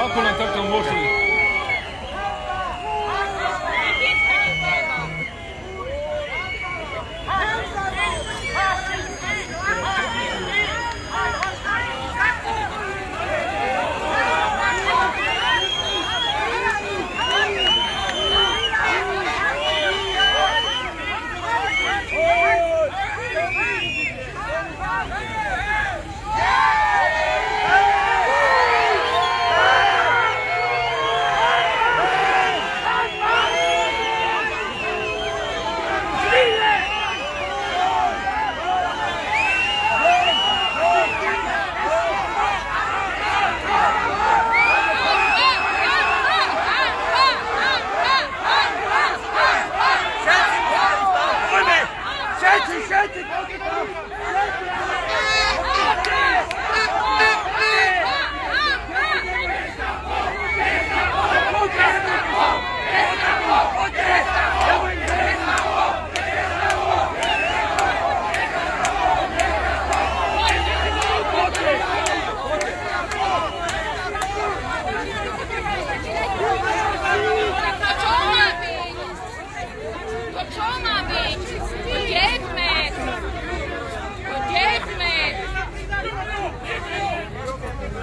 Ako nám takto môžu?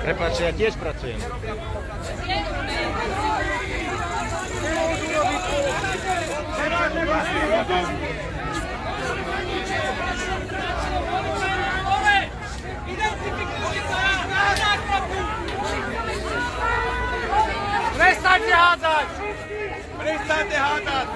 Prepáč, ja tiež pracujem. Prestaňte hádzať! Prestaňte hádzať!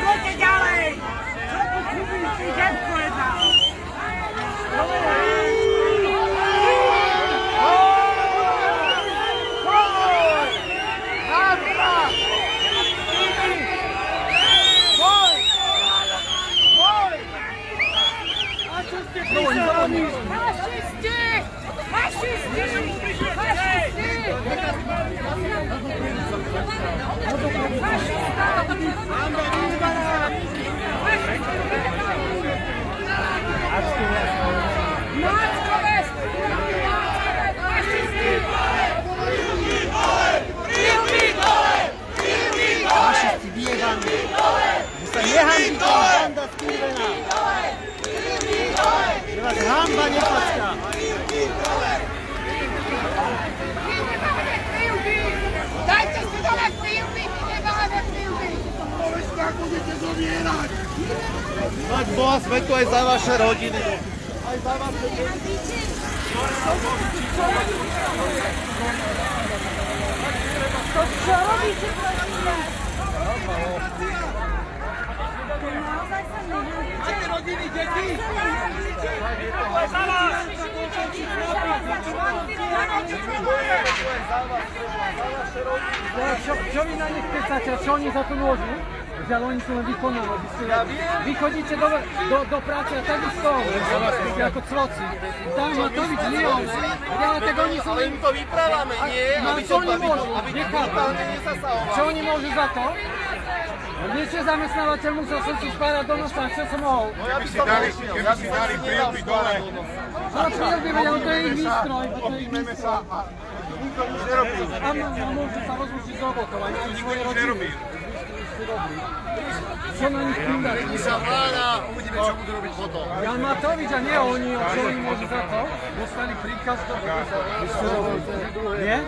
Poďte ďalej! Čo tu chybíš, ty detko jedna? Hamba nepacká. Dajte si dole prílby, nedáme prílby! Povedzte, ako budete zomierať! Mať Boha svetu aj za vaše rodiny. Aj za vás. Čo robíte, prosím? Máte rodiny, deti? Čo vy na nich pecáte? Čo oni za to môžu? Že oni sú len vykonávajú. Vy chodíte do práce a takisto ako cvoci. Tam Matovič nie on. Tak oni sú... Ale im to vyprávame, nie? Čo oni môžu? Čo oni môžu za to? Dnes je zamestnávateľ, musel som si spárať do nosa, čo som mohol. Keby si dali prílby dole. Ale prílby, vedia, to je ich výstroj. Objímeme sa a nikto nič nerobí. A môžu sa rozlučiť s robotou, aj na svoje rodiny. Čo na nich pýtať? Sa vláda, uvidíme, čo budú robiť potom. Jan Matovič a nie oni, čo oni môžu za to? Dostali príkaz do Nie?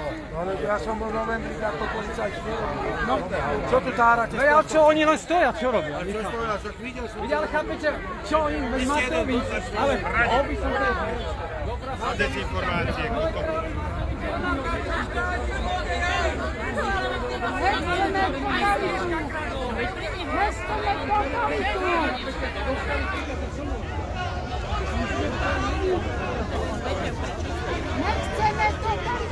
Ja som bol v novembri ako policajt. No, Čo tu tárate? ale čo oni len stoja, čo robia? Videl som. Ale chápete, čo oni, Matovič, ale oby som to... A dezinformácie. Nechceme totalitu!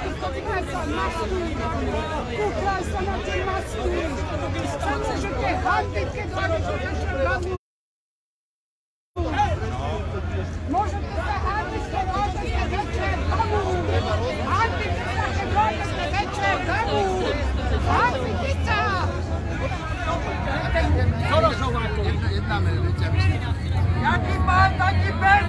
môžete handiť, keď vám ešte hranú. Môžete sa handiť, keď môžete večer domů. Handite sa, keď môžete večer domů. Handite sa. Jaký pán, taký pes.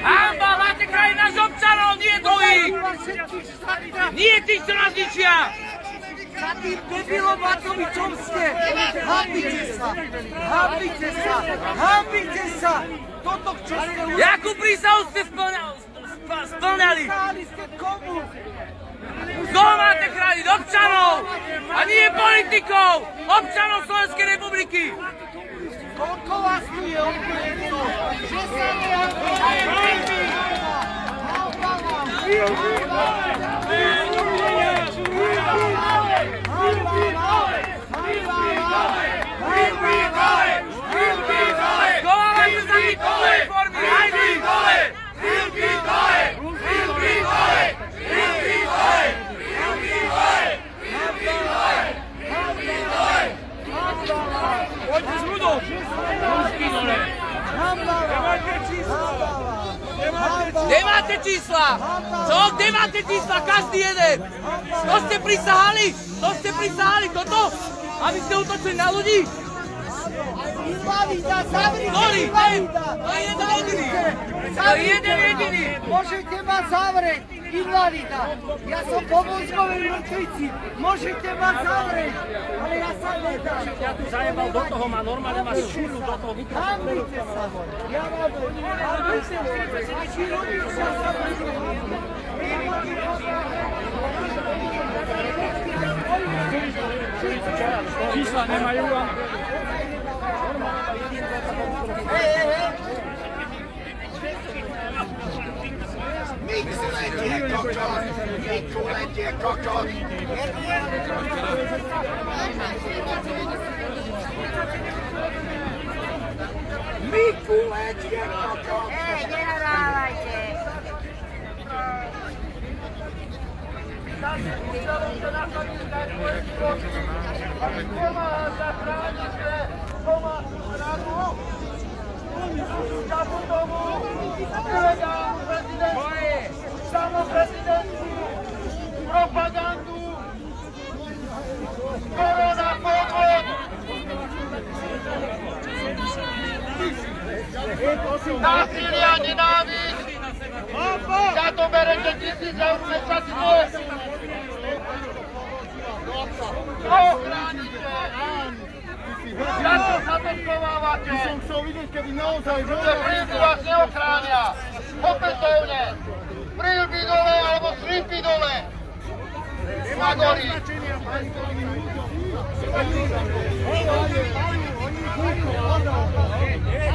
Hanba, máte krajina z občanov, nie druhých! Nie tých, čo nás ničia! Za tým debilom Matovičom ste! Hambite sa! Hambite sa! Hambite sa! Toto, čo ste urobili... Jakú prísahu ste spĺňali? Stáli ste komu? Koho máte chrániť? Občanov! A nie politikov! Občanov Slovenskej republiky! Koľko vás tu je objedno? Že sa neodbíjete? Kde máte čísla? Čo? Kde máte čísla? Každý jeden! To ste prisahali? To ste prisahali? Toto? Aby ste útočili na ľudí? Invalida, zavrite invalida! To je jeden jediný! To je jeden jediný! Môžete ma zavrieť, invalida! Ja som po vojskovej mŕtvici! Môžete ma zavrieť! Ale ja sa nedám! Ja tu zajebal do toho, má normálne máš šúru do toho mikrofónu. Hambite sa! Ja mám... Hambite sa! Vaši rodičia sa Čísla nemajú a... Mikulete kokot! Mikulete kokot! Nehrávajte. Propagandu! Korona podvod! Násilia, nenávisť! Za to berete 1000 eur mesaci dnes! Ochránite! Za to sa to schovávate! Som chcel vidieť, kedy naozaj prílby vás neochránia! Opätovne! Prílby dole alebo slipy dole! Magori!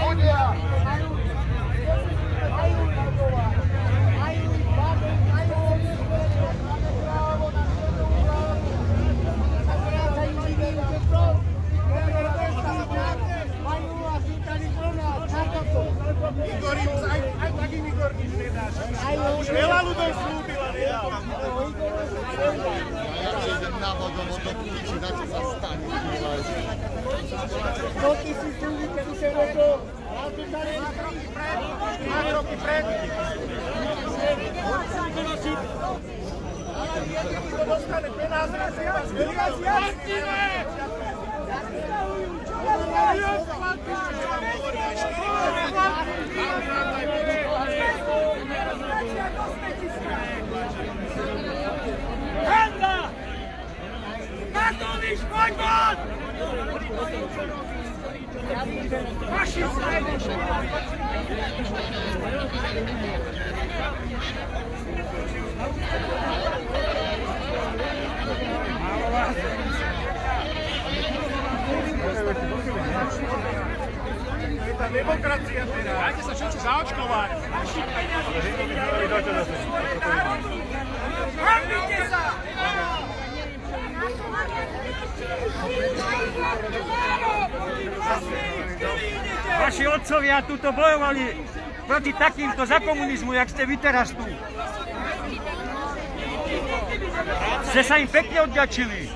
Ľudia! Aj takým Igorky nedáš. Už veľa ľudí slúbila, nedá. Ja idem na vodom od toho piči, na čo sa stane. 100 000 ľudí, kedy sa vedol. Dva roky pred. Kto dostane penáze, asi vás veľa zjastíme. Je tá demokracia teraz. Dajte sa všetci zaočkovať. Hambite sa! Vaši otcovia tuto bojovali proti takýmto za komunizmu, jak ste vy teraz tu. Ste sa im pekne odďačili.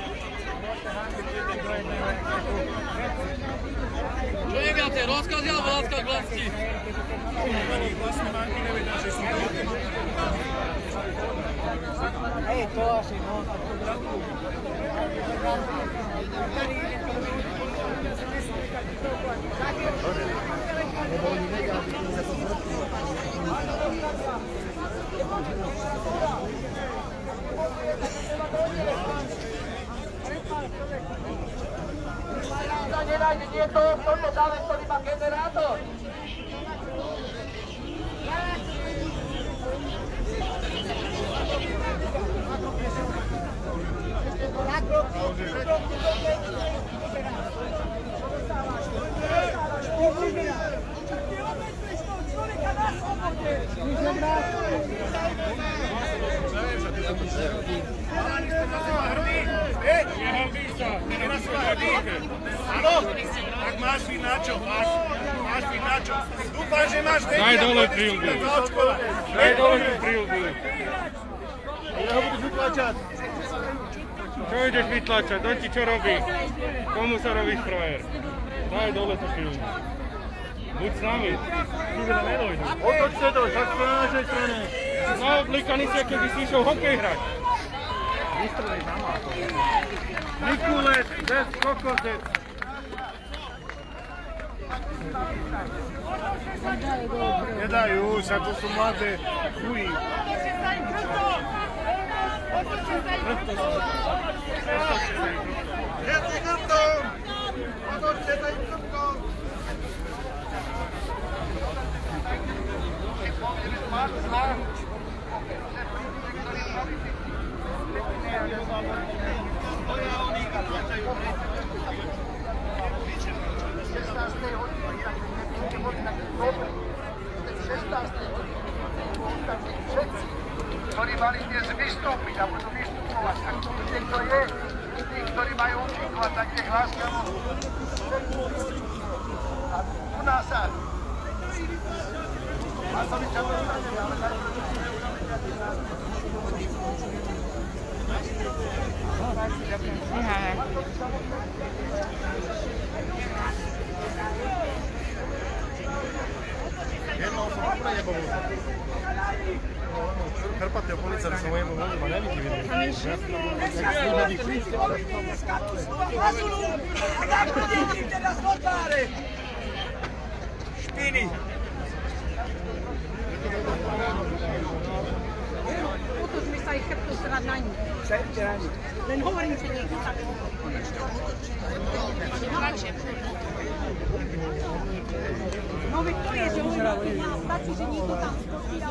Čo je viacej, rozkazy alebo láska k vlasti? Hej, to asi, no. Nenájde niekto v tomto dále, ktorý má generátor. Áno, tak máš byť na čo, máš byť na čo. Dúfam, že máš vedia. Daj dole prilbu. Daj dole tú prilbu. Ja ho budeš vytlačať. Čo ideš vytlačať? On ti čo robí? Komu sa robíš frajer? Daj dole tú prilbu. Buď s nami. Nikde nedojdu. Otoč sa to, tak sme na našej strane. Naoblikaný si, keby si išiel hokej hrať. Nikulec, bez kokotec. Nedajú, však to sú mladé chují. Jedný krtom! Otočte sa im krtom! Ktorí mali dnes vystúpiť a budú vystupovať, tak tu niekto je, tí, ktorí majú účinkovať, tak nech láskavo. A u nás sa. A sa mi často stane, ale tak... Jednou som úplne nebol. Karpatého policajta som jebol, ma nevidí vidieť. Špiny. Otočme sa ich chrbtu strať na nich. Len hovorím, že niekto sa no veď to je, že oni stačí, že niekto tam skočí a